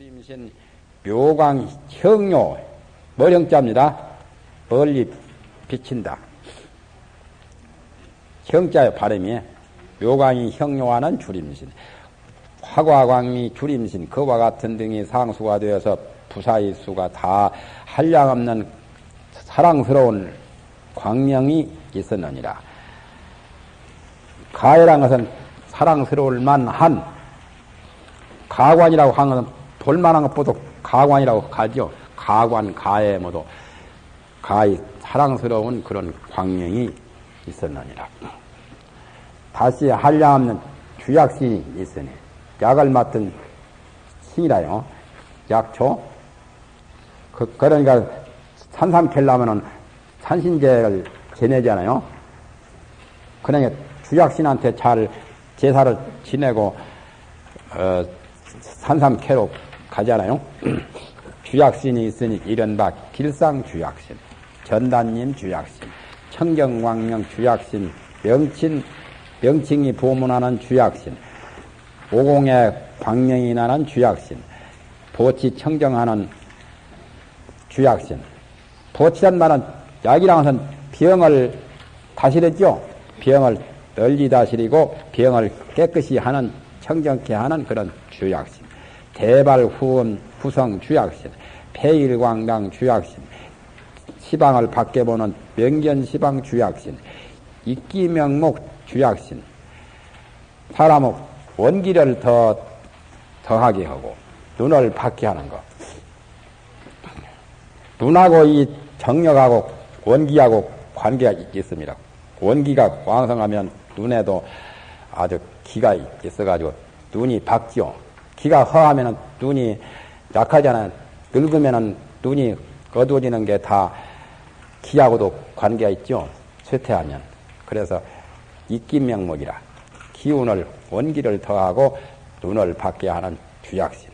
주림신 묘광 형료 머령자입니다. 멀리 비친다. 형자의 발음이 묘광이 형료하는 주림신 화과광이 주림신 그와 같은 등이 상수가 되어서 부사의 수가 다 한량없는 사랑스러운 광명이 있었느니라. 가해란 것은 사랑스러울 만한 가관이라고 하는 것은 볼만한 것보다 가관이라고 하죠. 가관, 가해 모두 가히 사랑스러운 그런 광명이 있었느니라. 다시 한량없는 주약신이 있으니 약을 맡은 신이라요. 약초. 그러니까 산삼 캘려면은 산신제를 지내잖아요. 그러니까 주약신한테 잘 제사를 지내고 산삼 캐로 가잖아요. 주약신이 있으니 이른바 길상주약신, 전단님 주약신, 청정광명 주약신, 명칭이 보문하는 주약신, 오공의 광명이 나는 주약신, 보치 청정하는 주약신. 보치란 말은 약이랑 것은 병을 다스렸죠. 병을 널리 다스리고 병을 깨끗이 하는 청정케 하는 그런 주약신. 대발후원 후성 주약신, 폐일광당 주약신, 시방을 밖에 보는 명견시방 주약신, 이끼명목 주약신. 사람의 원기를 더하게 하고 눈을 밝게 하는 것. 눈하고 이 정력하고 원기하고 관계가 있습니다. 원기가 왕성하면 눈에도 아주 기가 있어가지고 눈이 밝죠. 기가 허하면 눈이 약하잖아요. 늙으면 눈이 어두워지는 게 다 기하고도 관계가 있죠. 쇠퇴하면. 그래서 이끼명목이라 기운을 원기를 더하고 눈을 밝게 하는 주약신.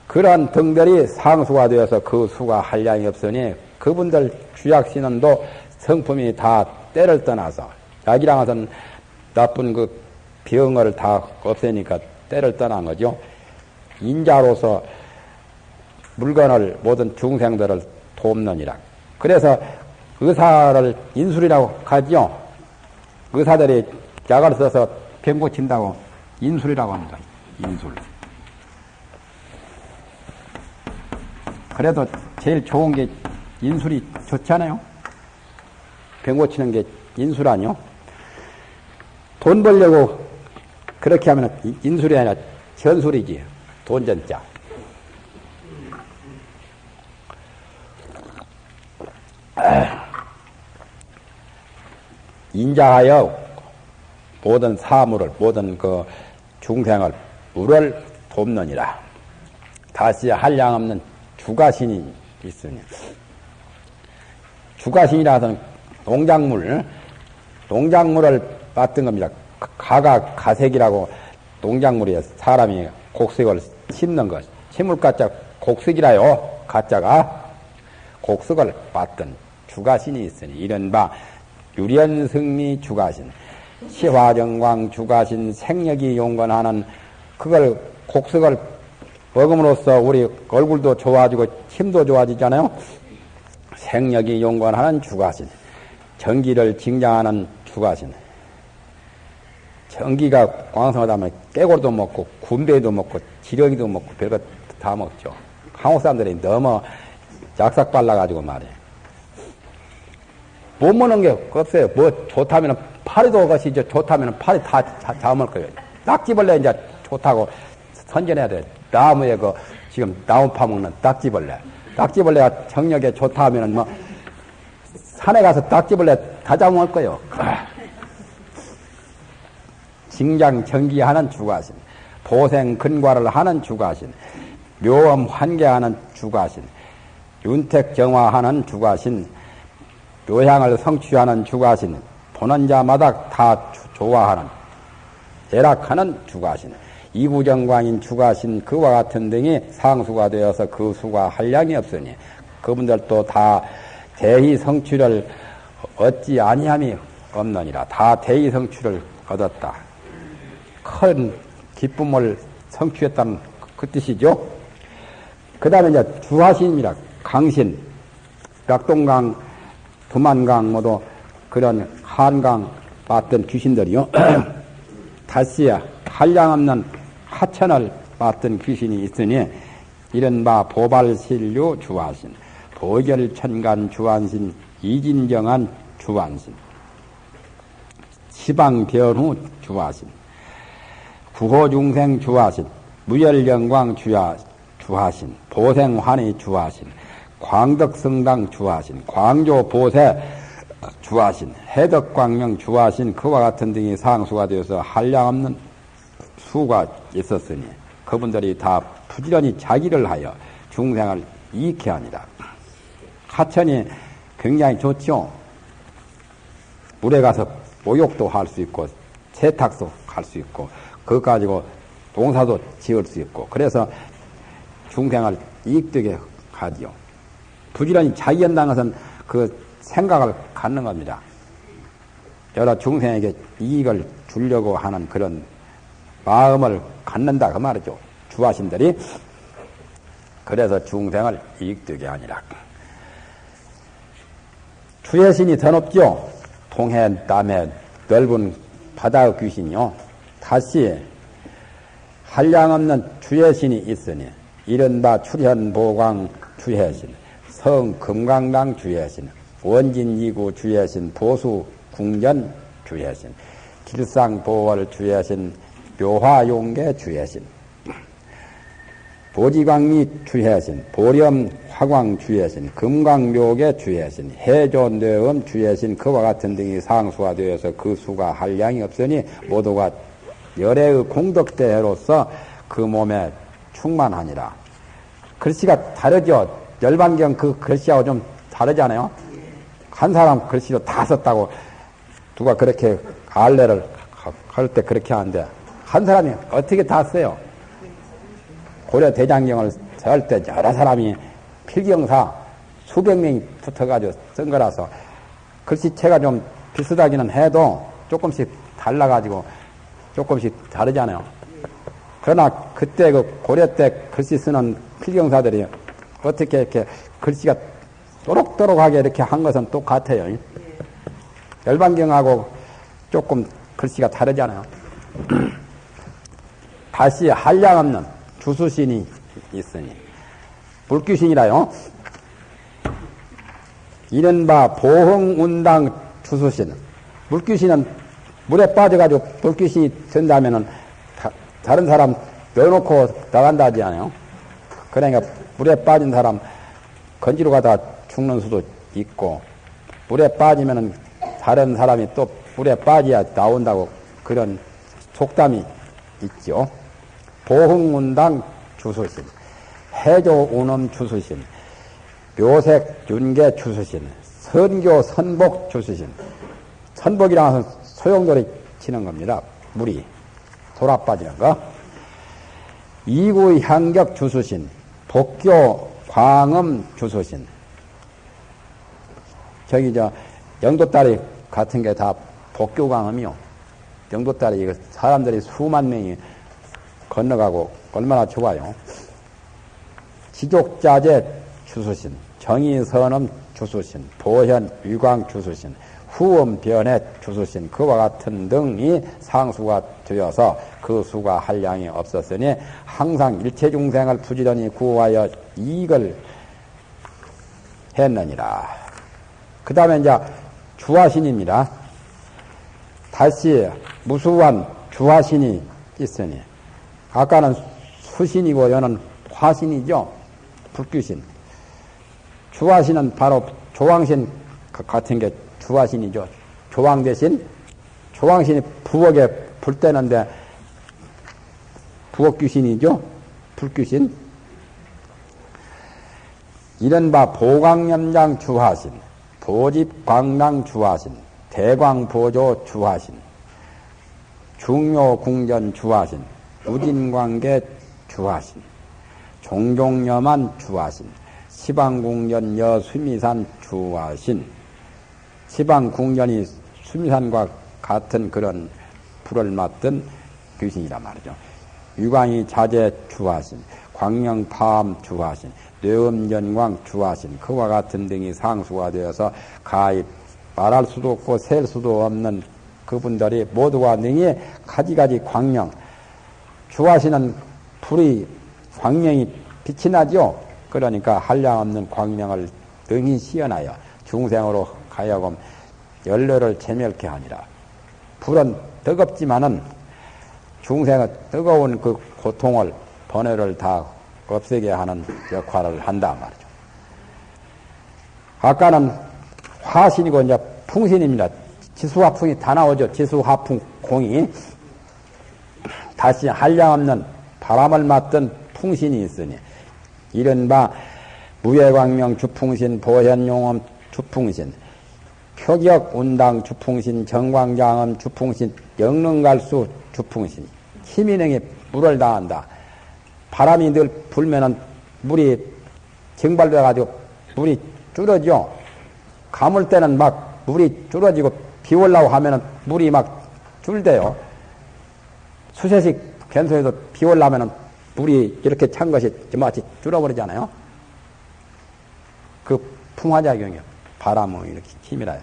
그러한 등들이 상수가 되어서 그 수가 한량이 없으니 그분들 주약신은도 성품이 다 때를 떠나서 약이랑 것은 나쁜 그 병을 다 없애니까 때를 떠난 거죠. 인자로서 물건을 모든 중생들을 돕느니라. 그래서 의사를 인술이라고 하죠. 의사들이 약을 써서 병 고친다고 인술이라고 합니다. 인술. 그래도 제일 좋은 게 인술이 좋잖아요. 병 고치는 게 인술 아니요? 돈 벌려고 그렇게 하면 인술이 아니라 전술이지. 돈전자. 인자하여 모든 사물을, 모든 그 중생을, 물을 돕느니라. 다시 한량없는 주가신이 있으니. 주가신이라서는 농작물을 맡은 겁니다. 가색이라고 농작물이에요. 사람이 곡식을 심는 것. 심을가짜 곡식이라요. 가짜가 곡식을 맡은 주가신이 있으니 이른바 유련승리 주가신, 시화정광 주가신, 생력이 용건하는 그걸 곡식을 먹음으로써 우리 얼굴도 좋아지고 힘도 좋아지잖아요. 생력이 용건하는 주가신, 전기를 징장하는 주가신. 전기가 왕성하다면 깨고리도 먹고 군배도 먹고 지렁이도 먹고 별것 다 먹죠. 한국 사람들이 너무 약삭 발라가지고 말이에요. 못 먹는 게 없어요. 뭐 좋다면 파리도 것이 좋다면 파리 다 잡을 거예요. 딱지벌레 이제 좋다고 선전해야 돼. 나무에 지금 나무 파먹는 딱지벌레. 딱지벌레가 정력에 좋다 하면은 뭐 산에 가서 딱지벌레 다 잡아먹을 거예요. 징장 정기하는 주가신, 보생 근과를 하는 주가신, 묘엄 환계하는 주가신, 윤택 정화하는 주가신, 묘향을 성취하는 주가신, 보는 자마다 다 좋아하는, 애락하는 주가신, 이구정광인 주가신 그와 같은 등이 상수가 되어서 그 수가 한량이 없으니 그분들도 다 대의 성취를 얻지 아니함이 없느니라. 다 대의 성취를 얻었다. 큰 기쁨을 성취했다는 그 뜻이죠. 그 다음에 이제 주화신입니다. 강신, 낙동강, 두만강 모두 그런 한강 맞던 귀신들이요. 다시 한량없는 하천을 맞던 귀신이 있으니 이른바 보발신류 주화신, 보결천간 주환신, 이진정한 주환신, 시방변후 주화신, 구호중생 주화신, 무열영광 주화신, 보생환희 주화신, 광덕성당 주화신, 광조보세 주화신, 해덕광명 주화신, 그와 같은 등이 상수가 되어서 한량없는 수가 있었으니 그분들이 다 부지런히 자기를 하여 중생을 이익해 하니라. 하천이 굉장히 좋죠. 물에 가서 목욕도 할 수 있고 세탁도 할 수 있고 그것 가지고 농사도 지을 수 있고 그래서 중생을 이익되게 하지요. 부지런히 자기 한다는 것은 그 생각을 갖는 겁니다. 여러 중생에게 이익을 주려고 하는 그런 마음을 갖는다 그 말이죠. 주하신들이. 그래서 중생을 이익되게 하니라. 주의 신이 더 높죠. 동해 남해 넓은 바다의 귀신이요. 다시 한량없는 주의 신이 있으니 이른바 출현보광 주의 신, 성금강당 주의 신, 원진이구 주의 신, 보수궁전 주의 신, 길상보월 주의 신, 묘화용계 주의 신, 보지광리 주의 신, 보렴화광 주의 신, 금강묘계 주의 신, 해존대음 주의 신, 그와 같은 등이 상수가 되어서 그 수가 한량이 없으니 모두가 열애의 공덕대로서 그 몸에 충만하니라. 글씨가 다르죠. 열반경 그 글씨하고 좀 다르잖아요. 한 사람 글씨로 다 썼다고 누가 그렇게 알레를 할 때 그렇게 하는데 한 사람이 어떻게 다 써요? 고려 대장경을 쓸 때 여러 사람이 필경사 수백 명이 붙어가지고 쓴 거라서 글씨체가 좀 비슷하기는 해도 조금씩 달라가지고 조금씩 다르잖아요. 그러나 그때 그 고려 때 글씨 쓰는 필경사들이 어떻게 이렇게 글씨가 또록또록하게 이렇게 한 것은 똑같아요. 열반경하고 조금 글씨가 다르잖아요. 다시 한량없는 주수신이 있으니 불귀신이라요. 이른바 보흥운당 주수신. 물귀신은 물에 빠져가지고 불귀신이 된다면은 다른 사람 넣어놓고 나간다 하지 않아요? 그러니까 물에 빠진 사람 건지러 가다 죽는 수도 있고 물에 빠지면은 다른 사람이 또 물에 빠져야 나온다고 그런 속담이 있죠. 보흥운당 주수신, 해조운음 주수신, 묘색 윤계 주수신, 선교 선복 주수신. 선복이라는 것은 소용돌이 치는 겁니다. 물이 돌아 빠지는 거. 이구 향격 주수신, 복교 광음 주수신. 저기 영도다리 같은 게 다 복교 광음이요. 영도다리 이거 사람들이 수만 명이 건너가고 얼마나 좋아요. 지족자재 주수신, 정의선엄 주수신, 보현 위광 주수신, 후엄변해 주수신, 그와 같은 등이 상수가 되어서 그 수가 한량이 없었으니 항상 일체중생을 부지런히 구하여 이익을 했느니라. 그 다음에 이제 주화신입니다. 다시 무수한 주화신이 있으니 아까는 수신이고 여는 화신이죠. 불귀신. 주화신은 바로 조왕신 같은 게 주화신이죠. 조왕 대신 조왕신이 부엌에 불 때는데 부엌귀신이죠. 불귀신. 이른바 보광염장 주화신, 보집광랑 주화신, 대광보조 주화신, 중요궁전 주화신, 우진광계 주화신, 종종염한 주화신, 시방궁전 여수미산 주화신. 시방궁전이 수미산과 같은 그런 불을 맡던 귀신이란 말이죠. 유광이 자재 주하신, 광명파암 주하신, 뇌음전광 주하신, 그와 같은 등이 상수가 되어서 가히 말할 수도 없고 셀 수도 없는 그분들이 모두가 능히 가지가지 광명, 주하시는 불이 광명이 빛이 나죠. 그러니까 한량없는 광명을 능히 시연하여 중생으로 가여금 연료를 재멸케 하니라. 불은 뜨겁지만은 중생의 뜨거운 그 고통을 번뇌를 다 없애게 하는 역할을 한다 말이죠. 아까는 화신이고 이제 풍신입니다. 지수화풍이 다 나오죠. 지수화풍 공이 다시 한량없는 바람을 맞던 풍신이 있으니 이른바 무예광명 주풍신, 보현용엄 주풍신, 표격 운당 주풍신, 정광장엄 주풍신, 영릉갈수 주풍신. 힘이능이 물을 다한다. 바람이 늘 불면은 물이 증발돼가지고 물이 줄어져. 가물 때는 막 물이 줄어지고 비 올라고 하면은 물이 막 줄대요. 수세식 견소에도 비 올라면은 물이 이렇게 찬 것이 마치 줄어버리잖아요. 그 풍화작용이요. 바람은 이렇게 힘이라요.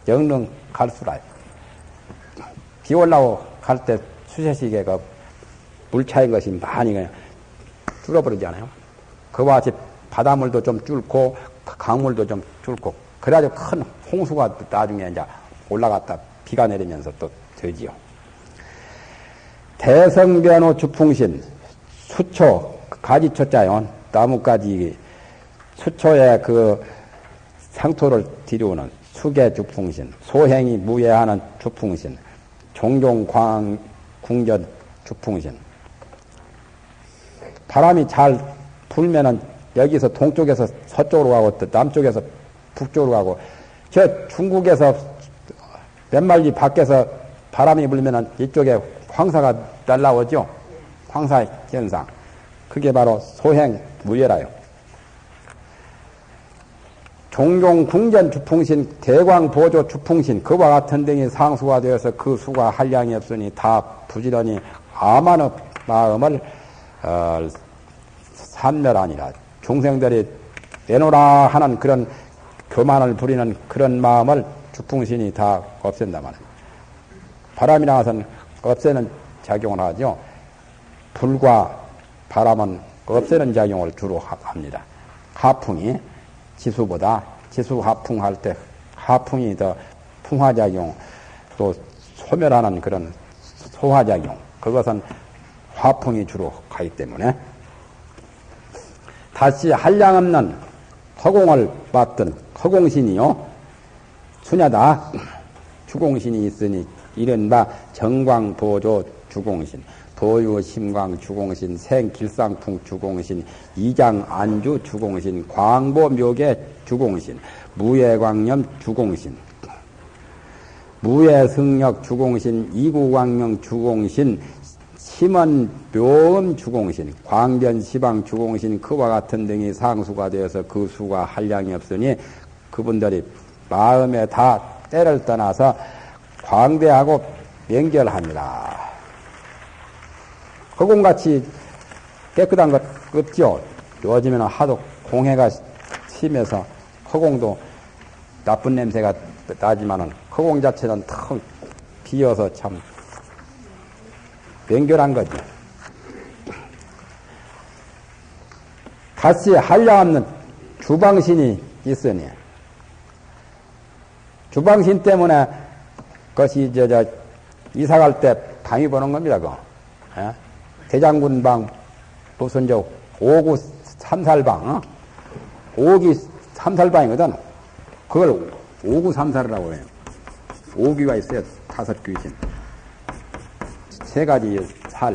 영릉 갈수라요. 비 올라고 갈 때 수세식에 그 물 차인 것이 많이 그냥 줄어버리잖아요. 그와 같이 바닷물도 좀 줄고 강물도 좀 줄고 그래가지고 큰 홍수가 나중에 이제 올라갔다 비가 내리면서 또 되지요. 대성변호 주풍신, 수초, 가지초자요. 나뭇가지, 수초에 그 상토를 들여오는 수계 주풍신, 소행이 무예하는 주풍신, 종종광 궁전 주풍신. 바람이 잘 불면은 여기서 동쪽에서 서쪽으로 가고 또 남쪽에서 북쪽으로 가고 저 중국에서 몇 마리 밖에서 바람이 불면은 이쪽에 황사가 날라오죠. 황사 현상. 그게 바로 소행 무예라요. 종종 궁전 주풍신, 대광 보조 주풍신, 그와 같은 등이 상수가 되어서 그 수가 한량이 없으니 다 부지런히 아만의 마음을 산멸하니라. 중생들이 내놓으라 하는 그런 교만을 부리는 그런 마음을 주풍신이 다 없앤다 말이에요. 바람이 나와서는 없애는 작용을 하죠. 불과 바람은 없애는 작용을 주로 합니다. 하풍이 지수보다 지수 하풍할 때 하풍이 더 풍화작용 또 소멸하는 그런 소화작용 그것은 화풍이 주로 가기 때문에 다시 한량없는 허공을 받던 허공신이요 수냐다 주공신이 있으니 이른바 정광보조 주공신, 도유심광 주공신, 생길상풍 주공신, 이장안주 주공신, 광보묘계 주공신, 무예광염 주공신, 무예승력 주공신, 이구광명 주공신, 심원묘음 주공신, 광변시방 주공신 그와 같은 등이 상수가 되어서 그 수가 한량이 없으니 그분들이 마음에 다 때를 떠나서 광대하고 명결합니다. 허공같이 깨끗한 것 없죠. 요즘에는 하도 공해가 심해서 허공도 나쁜 냄새가 나지만은 허공 자체는 텅 비어서 참 명결한 거죠. 다시 한량없는 주방신이 있으니 주방신 때문에 그것이 이사 갈 때 방이 보는 겁니다. 그거. 예? 대장군방 무슨 오구 삼살방, 오기 삼살방이거든. 그걸 오구 삼살이라고 해요. 오기가 있어요. 5귀신. 3가지 살.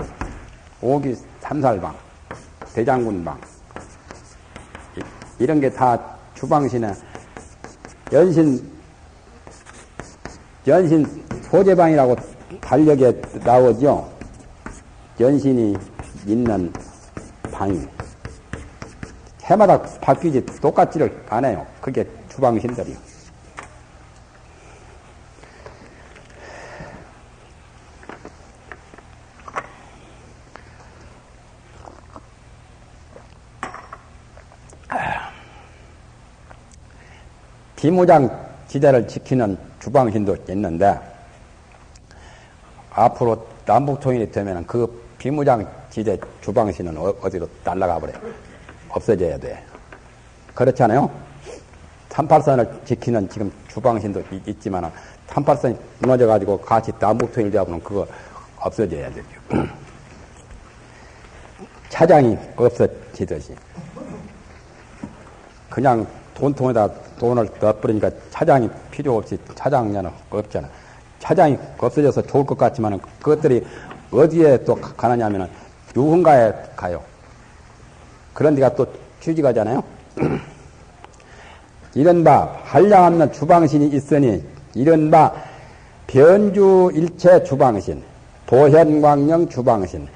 오기 삼살방, 대장군방. 이런 게 다 주방신에 연신 소재방이라고 달력에 나오죠. 연신이 있는 방이. 해마다 바뀌지 똑같지를 않아요. 그게 주방신들이요. 비무장 지대를 지키는 주방신도 있는데 앞으로 남북통일이 되면 그 비무장 지대 주방신은 어디로 날아가 버려요. 없어져야 돼. 그렇잖아요. 38선을 지키는 지금 주방신도 있지만 38선이 무너져가지고 같이 남북통일 되면 그거 없어져야 되죠. 차장이 없어지듯이 그냥 돈통에다 돈을 넣어버리니까 차장이 필요 없이 차장냐는 없잖아. 차장이 없어져서 좋을 것 같지만 그것들이 어디에 또 가느냐면은 유흥가에 가요. 그런 데가 또 취직하잖아요. 이른바 한량없는 주방신이 있으니 이른바 변주일체 주방신, 보현광령 주방신,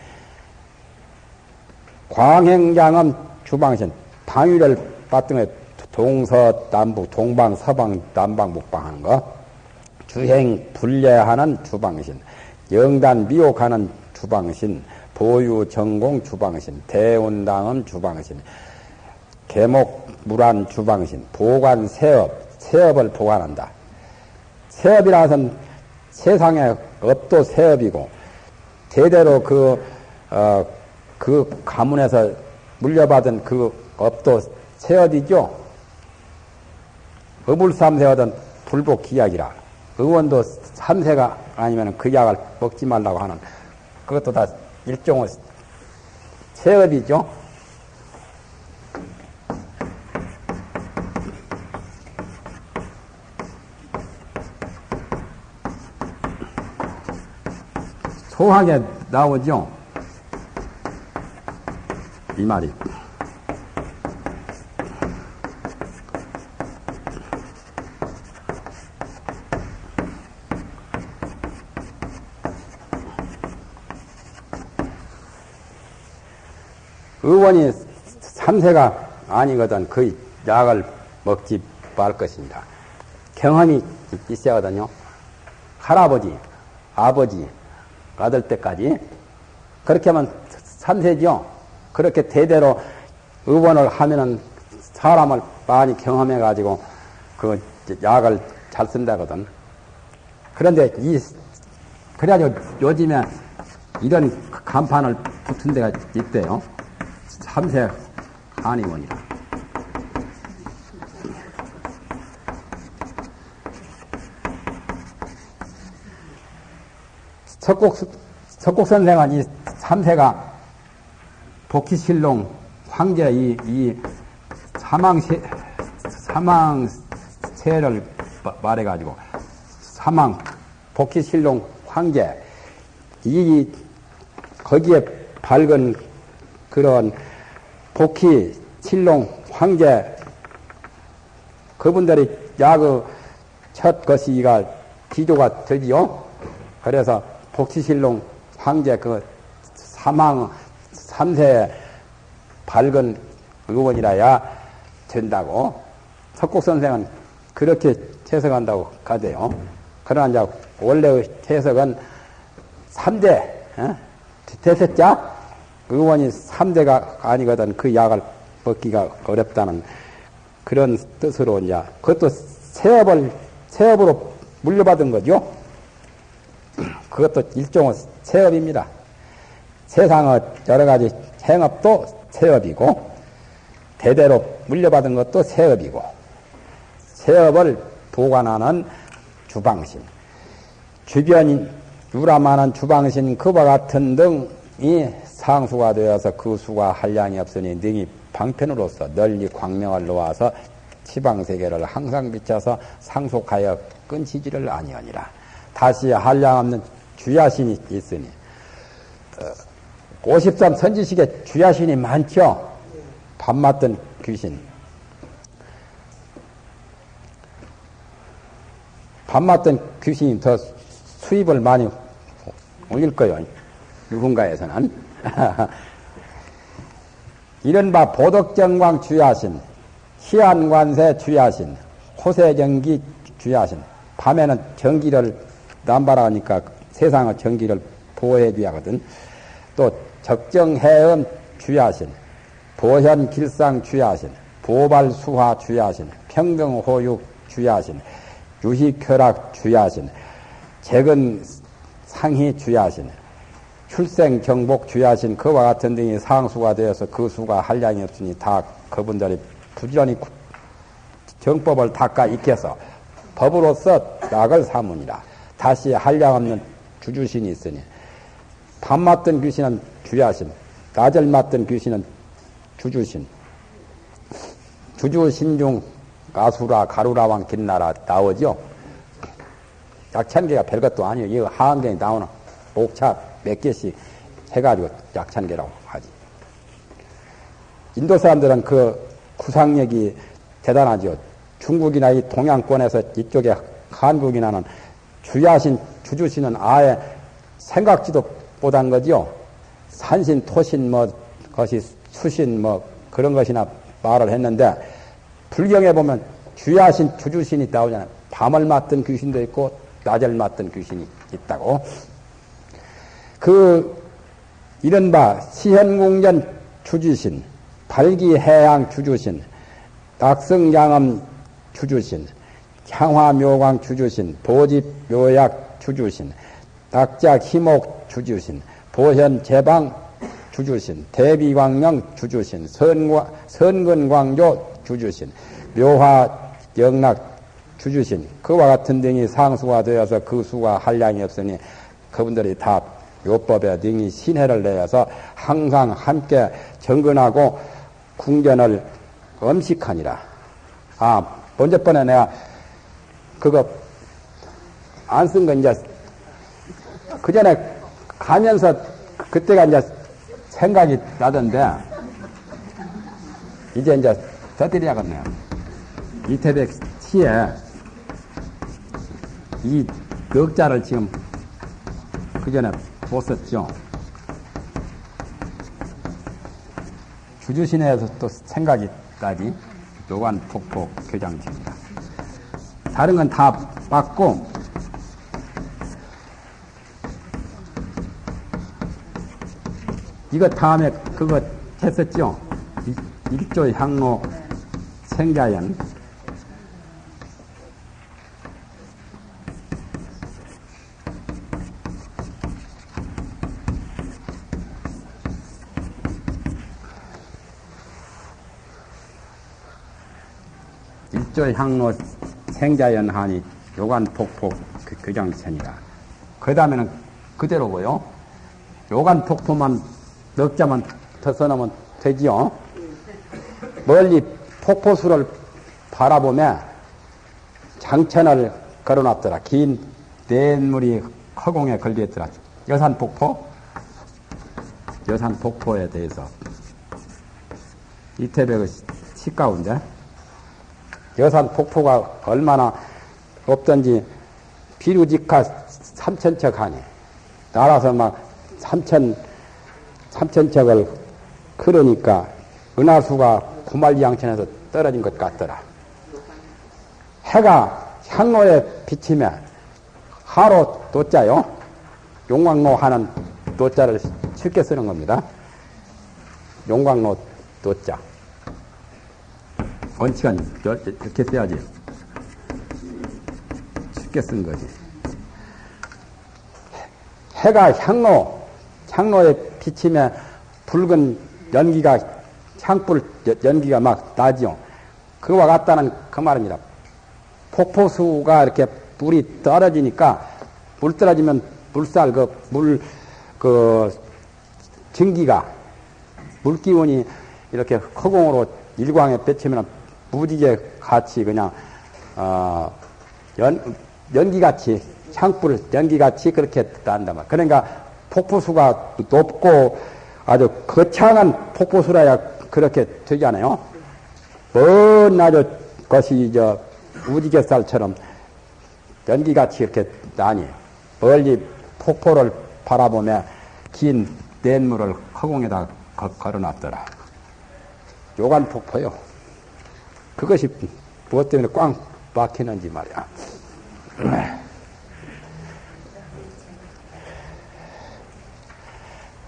광행장엄 주방신, 방위를 받등에 동서남북, 동방, 서방, 남방, 북방 하는 거, 주행 분례하는 주방신, 영단 미혹하는 주방신, 보유 전공 주방신, 대운당음 주방신, 계목무란 주방신, 보관 세업, 세업을 보관한다. 세업이라는 것은 세상에 업도 세업이고, 대대로 그 가문에서 물려받은 그 업도 세업이죠. 어불삼세하던 불복기약이라. 의원도 3세가 아니면 그 약을 먹지 말라고 하는 그것도 다 일종의 세업이죠. 소하게 나오죠. 이 말이. 의원이 3세가 아니거든 그 약을 먹지 말 것입니다. 경험이 있어야 하거든요. 할아버지, 아버지, 아들 때까지. 그렇게 하면 3세죠. 그렇게 대대로 의원을 하면은 사람을 많이 경험해가지고 그 약을 잘 쓴다거든. 그런데 그래가지고 요즘에 이런 간판을 붙은 데가 있대요. 3세 한의원이라. 석국 선생은 이 3세가 복희실롱 황제 이 사망세를 말해가지고 사망 복희실롱 황제 거기에 밝은 그런 복희 칠롱 황제 그분들이 야그 첫 것이가 기조가 되지요. 그래서 복희실롱 황제 그 사망 3세 밝은 의원이라야 된다고 석국 선생은 그렇게 해석한다고 가대요. 그러나 이제 원래의 해석은 3대 대세자 의원이 3대가 아니거든 그 약을 먹기가 어렵다는 그런 뜻으로 이제 그것도 세업으로 물려받은 거죠. 그것도 일종의 세업입니다. 세상의 여러 가지 행업도 세업이고 대대로 물려받은 것도 세업이고 세업을 보관하는 주방신, 주변인 유람하는 주방신 그와 같은 등이 상수가 되어서 그 수가 한량이 없으니 능히 방편으로서 널리 광명을 놓아서 지방세계를 항상 비춰서 상속하여 끊치지를 아니하니라. 다시 한량 없는 주야신이 있으니 53 선지식에 주야신이 많죠. 밥 맞던 귀신. 밥 맞던 귀신이 더 수입을 많이 올릴 거예요. 누군가에서는. 이른바 보덕정광 주야신, 희안관세 주야신, 호세정기 주야신. 밤에는 전기를 남발하니까 세상의 전기를 보호해줘야 하거든. 또 적정해음 주야신, 보현길상 주야신, 보발수화 주야신, 평등호육 주야신, 유희쾌락 주야신, 재근 상희 주야신, 출생 정복 주야신, 그와 같은 등이 상수가 되어서 그 수가 한량이 없으니 다 그분들이 부지런히 정법을 닦아 익혀서 법으로서 낙을 삼으니라. 다시 한량 없는 주주신이 있으니 밤 맞던 귀신은 주야신, 낮을 맞던 귀신은 주주신. 주주신 중 아수라, 가루라왕, 긴나라 나오죠. 약 1000개가 별것도 아니에요. 이거 하한경에 나오는 목차 몇 개씩 해가지고 약 1000개라고 하지. 인도 사람들은 그 구상력이 대단하죠. 중국이나 이 동양권에서 이쪽에 한국이나는 주야신, 주주신은 아예 생각지도 못한 거죠. 산신, 토신, 것이 수신, 그런 것이나 말을 했는데, 불경에 보면 주야신, 주주신이 나오잖아요. 밤을 맞던 귀신도 있고, 낮을 맞던 귀신이 있다고. 이른바 시현궁전 주주신, 발기해양 주주신, 낙성양엄 주주신, 향화묘광 주주신, 보집묘약 주주신, 낙자희목 주주신, 보현제방 주주신, 대비광명 주주신, 선근광조 주주신, 묘화영락 주주신, 그와 같은 등이 상수가 되어서 그 수가 한량이 없으니 그분들이 다 요법에 등이 신혜를 내어서 항상 함께 정근하고 궁전을 엄식하니라. 먼저 번에 내가 그거 안 쓴 거 이제 그 전에 가면서 그때가 이제 생각이 나던데 이제 써드려야겠네요. 이태백 시에 이 넉자를 지금 그 전에 보았었죠. 주주신에서 또 생각이 나지. 노관폭포 교장입니다. 다른 건 다 봤고, 이거 다음에 그거 했었죠. 일조 향로 생자연. 일조향로 생자연하니 요관폭포 교장선이라. 그 다음에는 그대로고요. 요관폭포만 넉자만 더 써놓으면 되지요. 멀리 폭포수를 바라보며 장천을 걸어놨더라. 긴 냇물이 허공에 걸려있더라. 여산폭포에 대해서 이태백의 시 가운데 여산폭포가 얼마나 없던지 비루직하 삼천척하니 날아서 막 삼천척을 걸으니까 은하수가 구말리양천에서 떨어진 것 같더라. 해가 향로에 비치며 하로 도자요. 용광로 하는 도자를 쉽게 쓰는 겁니다. 용광로 도자. 원칙은 이렇게 써야지. 쉽게 쓴 거지. 해가 향로에 비치며 붉은 연기가, 향불 연기가 막 나지요. 그와 같다는 그 말입니다. 폭포수가 이렇게 물이 떨어지니까, 물 떨어지면 물살, 증기가, 물기운이 이렇게 허공으로 일광에 맺히면 무지개 같이 그냥, 연기같이, 향불 연기같이 그렇게 난단 말이야. 그러니까 폭포수가 높고 아주 거창한 폭포수라야 그렇게 되잖아요. 먼 아주 것이 무지개살처럼 연기같이 이렇게 나니 멀리 폭포를 바라보며 긴 냇물을 허공에다 걸어놨더라. 요관폭포요. 그것이 무엇 때문에 꽝 막히는지 말이야.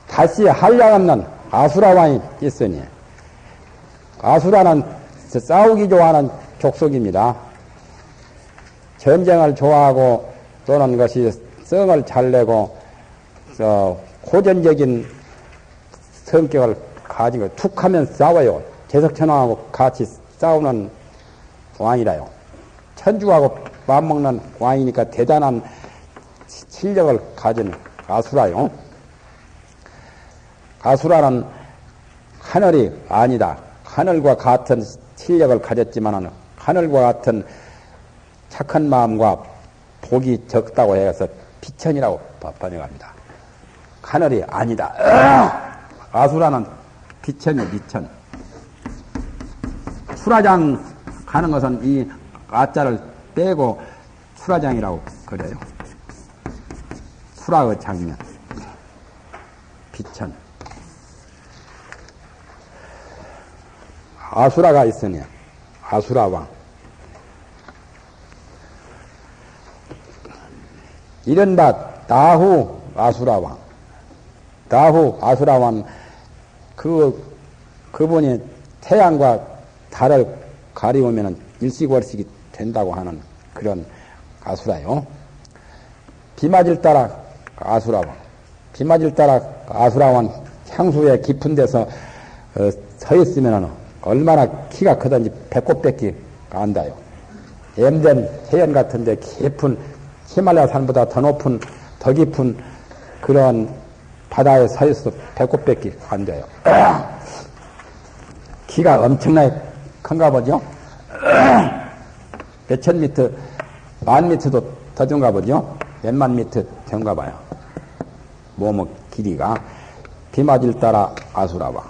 다시 한량없는 아수라왕이 있으니, 아수라는 싸우기 좋아하는 족속입니다. 전쟁을 좋아하고 또는 것이 성을 잘 내고 호전적인 성격을 가진 거 툭하면 싸워요. 제석천왕하고 같이 싸우는 왕이라요. 천주하고 맞먹는 왕이니까 대단한 실력을 가진 아수라요. 아수라는 하늘이 아니다. 하늘과 같은 실력을 가졌지만 하늘과 같은 착한 마음과 복이 적다고 해서 비천이라고 번역합니다. 하늘이 아니다. 아수라는 비천이 비천. 수라장 가는 것은 이 아자를 빼고 수라장이라고 그래요. 수라의 장면. 비천. 아수라가 있으니 아수라왕. 이른바 나후 아수라왕. 나후 아수라왕 그분이 태양과 달을 가리우면 일시월식이 된다고 하는 그런 아수라요. 비 맞을 따라 아수라왕. 비 맞을 따라 아수라왕 향수에 깊은 데서 서 있으면 얼마나 키가 크든지 배꼽밖에 안다요. 엠된 해연 같은데 깊은 히말라야 산보다 더 높은 더 깊은 그런 바다에 서 있어도 배꼽밖에 안 돼요. 키가 엄청나게 큰가 보죠? 몇천 미터, 만 미터도 더 된가 보죠? 몇만 미터 된가 봐요. 몸의 길이가. 비 맞을 따라 아수라왕,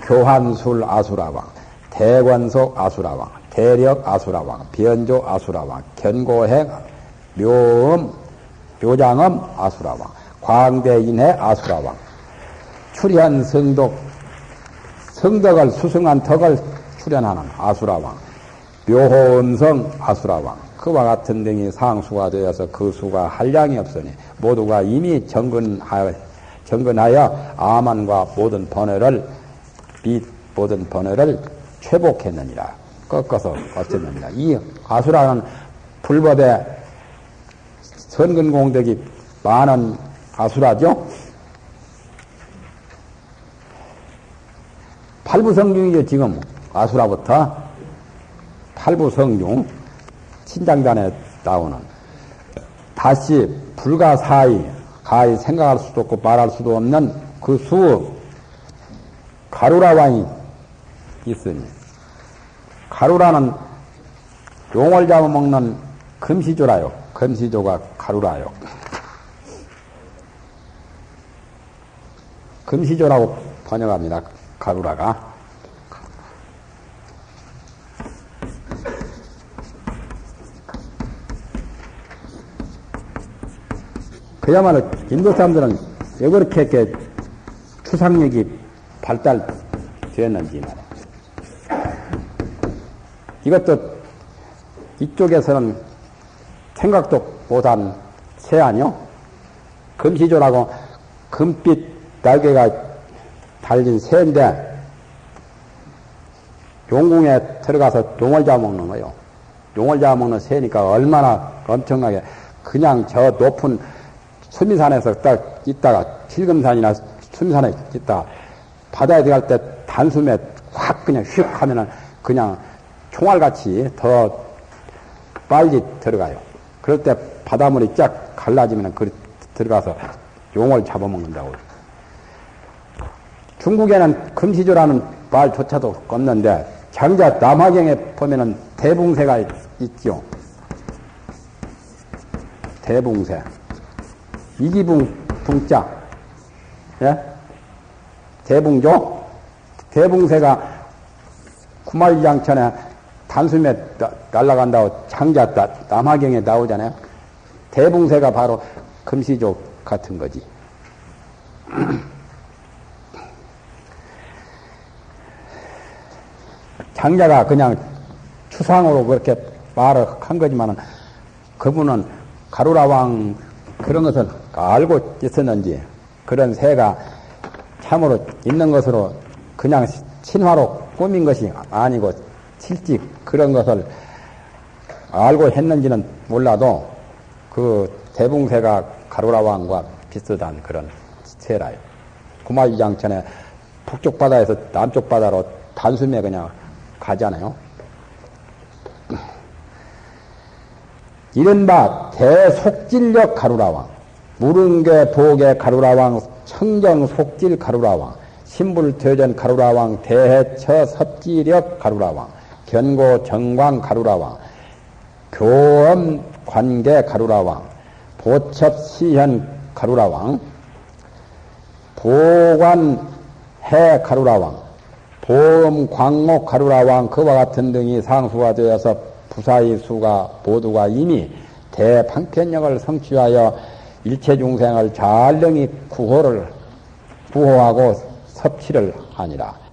교환술 아수라왕, 대관속 아수라왕, 대력 아수라왕, 변조 아수라왕, 견고행, 묘음, 묘장음 아수라왕, 광대인해 아수라왕, 출현 성덕, 성덕을 수승한 덕을 출현하는 아수라왕, 묘호음성 아수라왕, 그와 같은 등이 상수가 되어서 그 수가 한량이 없으니 모두가 이미 정근하여 아만과 모든 번뇌를 모든 번뇌를 최복했느니라. 꺾어서 어쨌느니라. 이 아수라는 불법의 선근공덕이 많은 아수라죠. 팔부성중이죠. 지금 아수라부터 팔부성중 신장단에 나오는 다시 불가사의 가히 생각할 수도 없고 말할 수도 없는 그 수 가루라왕이 있으니 가루라는 용을 잡아먹는 금시조라요. 금시조가 가루라요. 금시조라고 번역합니다. 가루라가. 그야말로 인도 사람들은 왜 그렇게 추상력이 발달되었는지 말이야. 이것도 이쪽에서는 생각도 못한 새 아니요? 금시조라고 금빛 날개가 달린 새인데 용궁에 들어가서 용을 잡아먹는 거예요. 용을 잡아먹는 새니까 얼마나 엄청나게 그냥 저 높은 수미산에서 딱 있다가 칠금산이나 수미산에 있다가 바다에 들어갈 때 단숨에 확 그냥 휙 하면은 그냥 총알같이 더 빨리 들어가요. 그럴 때 바닷물이 쫙 갈라지면 들어가서 용을 잡아먹는다고. 중국에는 금시조라는 말조차도 없는데 장자 남화경에 보면은 대붕새가 있죠. 대붕새. 이기붕자. 예? 대붕조? 대붕새가 구말장천에 단숨에 날아간다고 장자 남화경에 나오잖아요. 대붕새가 바로 금시조 같은 거지. 장자가 그냥 추상으로 그렇게 말을 한 거지만은 그분은 가루라왕 그런 것을 알고 있었는지 그런 새가 참으로 있는 것으로 그냥 신화로 꾸민 것이 아니고 실직 그런 것을 알고 했는지는 몰라도 그 대붕새가 가루라 왕과 비슷한 그런 세라요. 구마유장천에 북쪽 바다에서 남쪽 바다로 단숨에 그냥 가잖아요. 이른바 대속질력 가루라왕, 무릉계 도계 가루라왕, 청정속질 가루라왕, 신불tö전 가루라왕, 대해처 섭지력 가루라왕, 견고정광 가루라왕, 교엄관계 가루라왕, 보첩시현 가루라왕, 보관해 가루라왕, 보험광목 가루라왕 그와 같은 등이 상수가 되어서 부사의 수가 모두가 이미 대방편력을 성취하여 일체중생을 잘 능히 구호하고 섭취를 하니라.